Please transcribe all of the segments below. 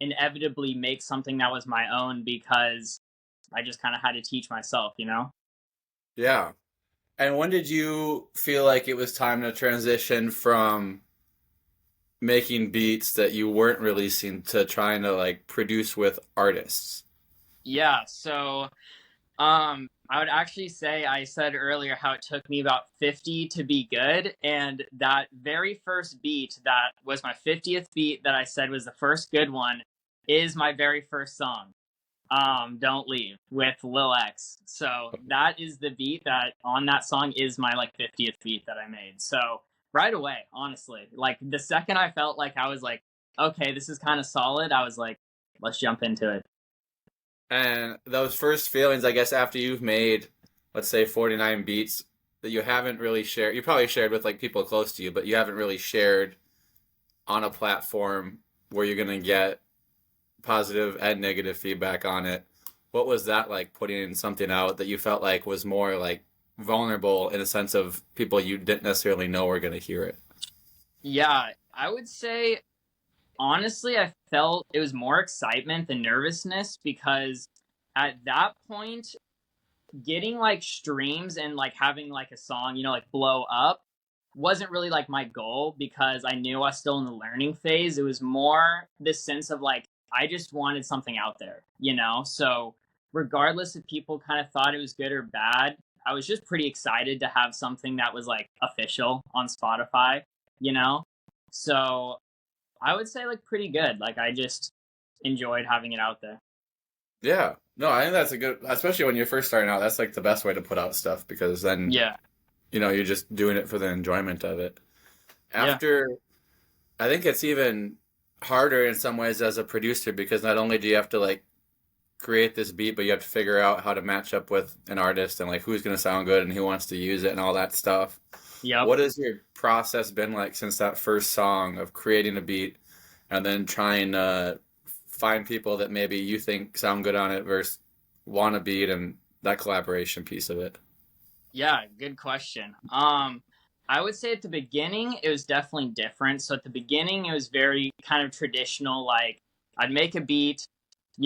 inevitably make something that was my own because I just kind of had to teach myself, you know? Yeah. And when did you feel like it was time to transition from making beats that you weren't releasing to trying to like produce with artists? Yeah, so I would actually say I said earlier how it took me about 50 to be good, and that very first beat that was my 50th beat that I said was the first good one is my very first song. Don't Leave with Lil X. So that is the beat that on that song is my like 50th beat that I made. So right away, honestly, like the second I felt like I was like, okay, this is kind of solid, I was like, let's jump into it. And those first feelings, I guess, after you've made, let's say, 49 beats that you haven't really shared, you probably shared with like people close to you, but you haven't really shared on a platform where you're going to get positive and negative feedback on it. What was that like putting something out that you felt like was more like vulnerable in a sense of people you didn't necessarily know were going to hear it? Yeah, I would say honestly, I felt it was more excitement than nervousness because at that point, getting like streams and like having like a song, like blow up wasn't really like my goal because I knew I was still in the learning phase. It was more this sense of like, I just wanted something out there, you know? So, regardless if people kind of thought it was good or bad, I was just pretty excited to have something that was like official on Spotify, you know? So, I would say like pretty good. Like I just enjoyed having it out there. Yeah. No, I think that's a good, especially when you're first starting out, that's like the best way to put out stuff because then, Yeah. you're just doing it for the enjoyment of it. Yeah. After, I think it's even harder in some ways as a producer because not only do you have to like create this beat, but you have to figure out how to match up with an artist and like who's going to sound good and who wants to use it and all that stuff. Yep. What has your process been like since that first song of creating a beat and then trying to find people that maybe you think sound good on it versus want a beat and that collaboration piece of it? Yeah, good question. I would say at the beginning it was definitely different. So at the beginning it was very kind of traditional, like I'd make a beat,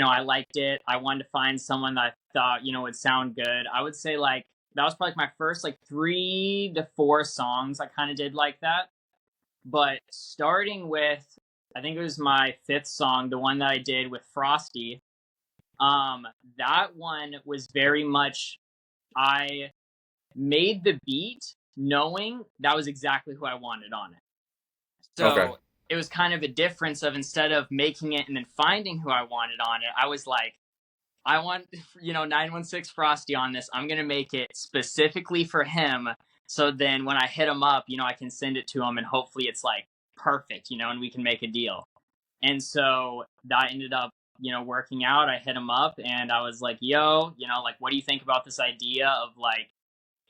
I liked it. I wanted to find someone that I thought, would sound good. I would say like that was probably my first like 3 to 4 songs I kind of did like that. But starting with I think it was my fifth song, the one that I did with Frosty, um, that one was very much I made the beat knowing that was exactly who I wanted on it. Okay. So it was kind of a difference of instead of making it and then finding who I wanted on it, I was like, I want, 916 Frosty on this. I'm going to make it specifically for him. So then when I hit him up, I can send it to him and hopefully it's like perfect, and we can make a deal. And so that ended up, working out. I hit him up and I was like, yo, like, what do you think about this idea of like,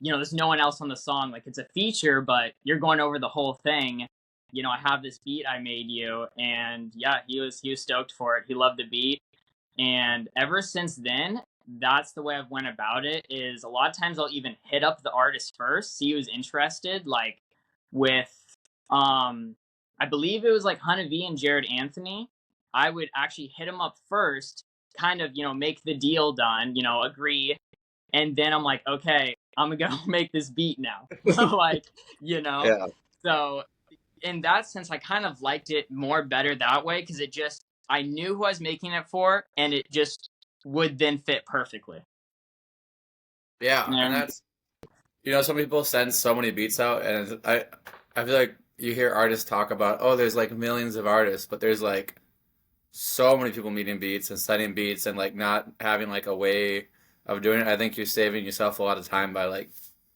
there's no one else on the song. Like it's a feature, but you're going over the whole thing. I have this beat I made you, and yeah, he was stoked for it. He loved the beat, and ever since then, that's the way I've went about it. Is a lot of times I'll even hit up the artist first, see who's interested. Like with, um, I believe it was like Hunna V and Jared Anthony. I would actually hit him up first, kind of make the deal done, agree, and then I'm like, okay, I'm gonna go make this beat now. like, you know. Yeah. So in that sense, I kind of liked it more better that way because it just I knew who I was making it for, and it just would then fit perfectly. Yeah, and And that's some people send so many beats out, and I feel like you hear artists talk about, oh, there's like millions of artists, but there's like so many people meeting beats and sending beats and like not having like a way of doing it. I think you're saving yourself a lot of time by like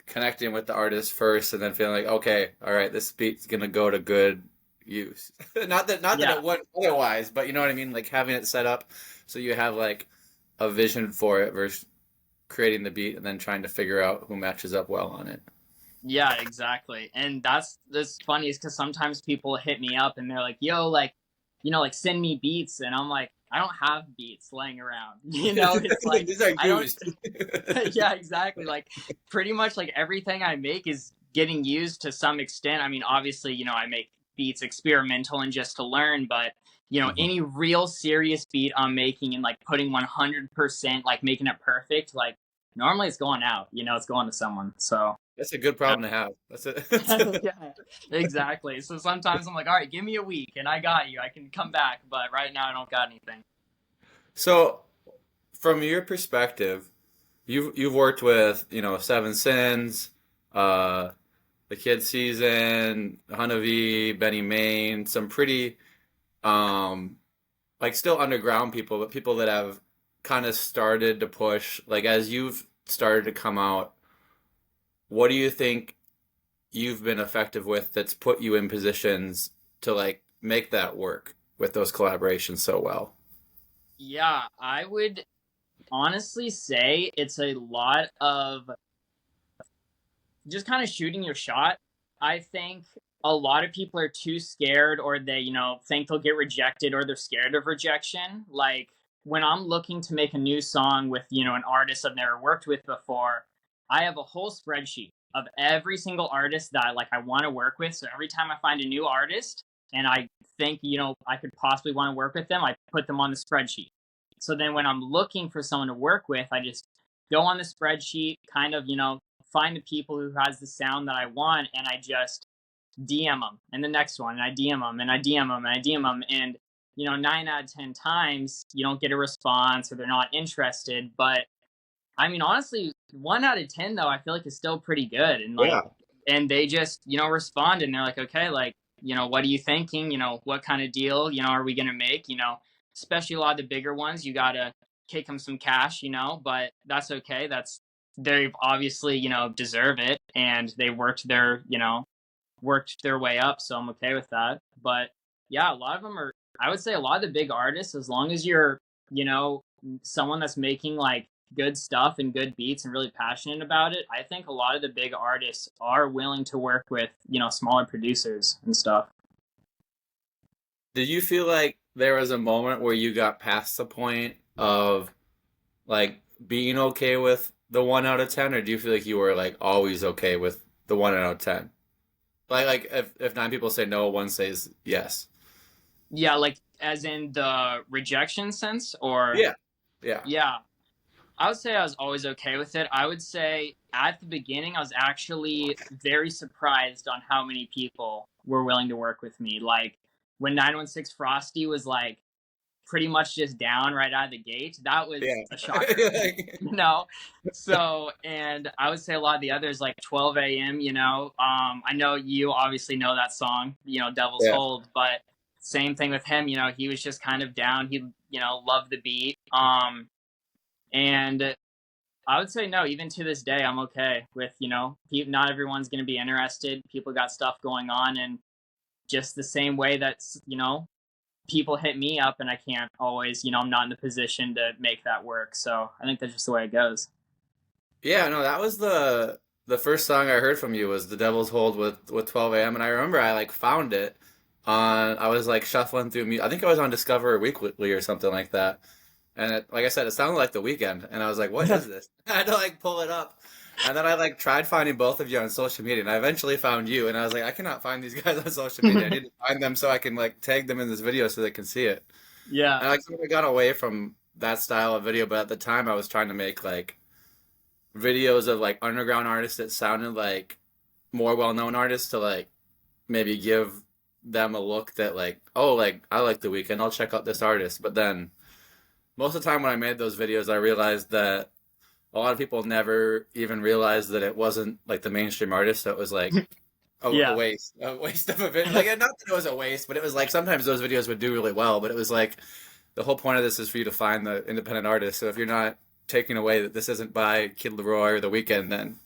connecting with the artist first and then feeling like, okay, all right, this beat's gonna go to good use. Not that yeah, it wouldn't otherwise, but you know what I mean? Like having it set up so you have like a vision for it versus creating the beat and then trying to figure out who matches up well on it. yeah, exactly. And that's funny is because sometimes people hit me up and they're like, "Yo, like, like send me beats," and I'm like, I don't have beats laying around. It's like These are I don't. used. Yeah, exactly. Like pretty much like everything I make is getting used to some extent. I mean, obviously, I make beats experimental and just to learn, but Mhm. any real serious beat I'm making and like putting 100%, like making it perfect, like normally it's going out, it's going to someone. So That's a good problem to have. That's it. yeah, exactly. So sometimes I'm like, all right, give me a week and I got you. I can come back, but right now I don't got anything. So, from your perspective, you've worked with, Seven Sins, uh, the Kid Season, Hunna V, mayne, some pretty um like still underground people, but people that have kind of started to push. Like as you've started to come out, what do you think you've been effective with that's put you in positions to like make that work with those collaborations so well? Yeah, I would honestly say it's a lot of just kind of shooting your shot. I think a lot of people are too scared or they, think they'll get rejected or they're scared of rejection. Like when I'm looking to make a new song with, an artist I've never worked with before, I have a whole spreadsheet of every single artist that I want to work with. So every time I find a new artist and I think, I could possibly want to work with them, I put them on the spreadsheet. So then when I'm looking for someone to work with, I just go on the spreadsheet, kind of, find the people who has the sound that I want, and I just DM them, and the next one, and I DM them, and I DM them, and I DM them, and 9 out of 10 times you don't get a response or they're not interested. But I mean, honestly, 1 out of 10 though I feel like is still pretty good, and Yeah. and they just respond, and they're like, okay, like what are you thinking? What kind of deal are we gonna make? Especially a lot of the bigger ones, you gotta kick them some cash, but that's okay. They've obviously deserve it, and they worked their way up, so I'm okay with that. But yeah, a lot of them are. I would say a lot of the big artists, as long as you're you know someone that's making like good stuff and good beats and really passionate about it, I think a lot of the big artists are willing to work with smaller producers and stuff. Did you feel like there was a moment where you got past the point of like being okay with the 1 out of 10, or do you feel like you were like always okay with the 1 out of 10? Like if nine people say no, one says yes. Yeah, like as in the rejection sense, or Yeah. Yeah. yeah, I would say I was always okay with it. I would say at the beginning, I was actually very surprised on how many people were willing to work with me. Like when 916 Frosty was like pretty much just down right out of the gate, that was Yeah. a shocker, you know? So, and I would say a lot of the others, like 12 a.m., I know you obviously know that song, Devil's Yeah. Hold, but same thing with him, he was just kind of down. He, loved the beat. And I would say no, even to this day, I'm okay with, not everyone's going to be interested. People got stuff going on. And just the same way that, people hit me up and I can't always, I'm not in the position to make that work. So I think that's just the way it goes. Yeah, no, that was the first song I heard from you was The Devil's Hold with 12 a.m. and I remember I like found it on I was like shuffling through I think I was on Discover Weekly or something like that. And like I said, it sounded like The Weekend and I was like, "What is this?" I had to like pull it up. And then I like tried finding both of you on social media and I eventually found you and I was like, "I cannot find these guys on social media. I need to find them so I can like tag them in this video so they can see it." Yeah. And I like sort of got away from that style of video, but at the time I was trying to make like videos of like underground artists that sounded like more well-known artists to like maybe give them a look that like, oh, like I like The Weeknd, I'll check out this artist. But then most of the time when I made those videos, I realized that a lot of people never even realized that it wasn't like the mainstream artist. So it was like Yeah. a waste of a video. Like not that it was a waste, but it was like sometimes those videos would do really well. But it was like the whole point of this is for you to find the independent artist. So if you're not taking away that this isn't by Kid Leroy or The Weeknd, then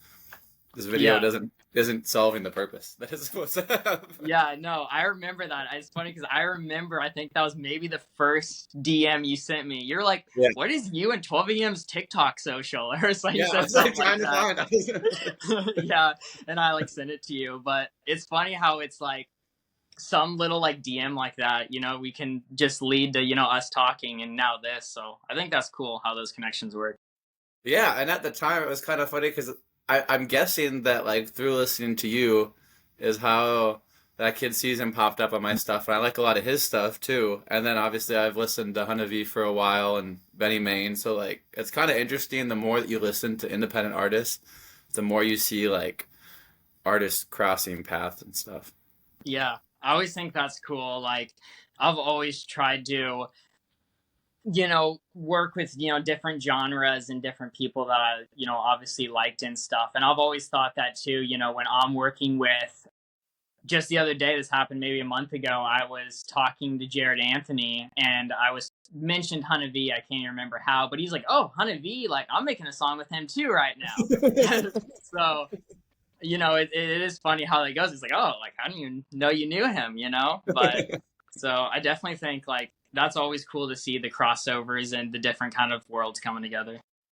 this video Yeah. isn't solving the purpose that it's supposed to have. Yeah, no, I remember that. It's funny because I remember, I think that was maybe the first DM you sent me. You're like, Yeah, what is you and 12 a.m.'s TikTok social? Or so you yeah. I said was like something like trying to find. that. Yeah, and I like sent it to you. But it's funny how it's like some little like DM like that, we can just lead to, us talking and now this. So I think that's cool how those connections work. Yeah, and at the time it was kind of funny because I'm guessing that like through listening to you is how that kid season popped up on my stuff, and I like a lot of his stuff too. And then obviously I've listened to Hunna V for a while and mayne. So like it's kind of interesting. The more that you listen to independent artists, the more you see like artists crossing paths and stuff. Yeah, I always think that's cool. Like, I've always tried to, work with, different genres and different people that I, obviously liked and stuff. And I've always thought that too, when I'm working with, just the other day, this happened maybe a month ago, I was talking to Jared Anthony and I was mentioned Hunna V. I can't even remember how, but he's like, oh, Hunna V, like I'm making a song with him too right now. So, it is funny how that goes. It's like, oh, like how do you know you knew him, But so I definitely think like that's always cool to see the crossovers and the different kind of worlds coming together.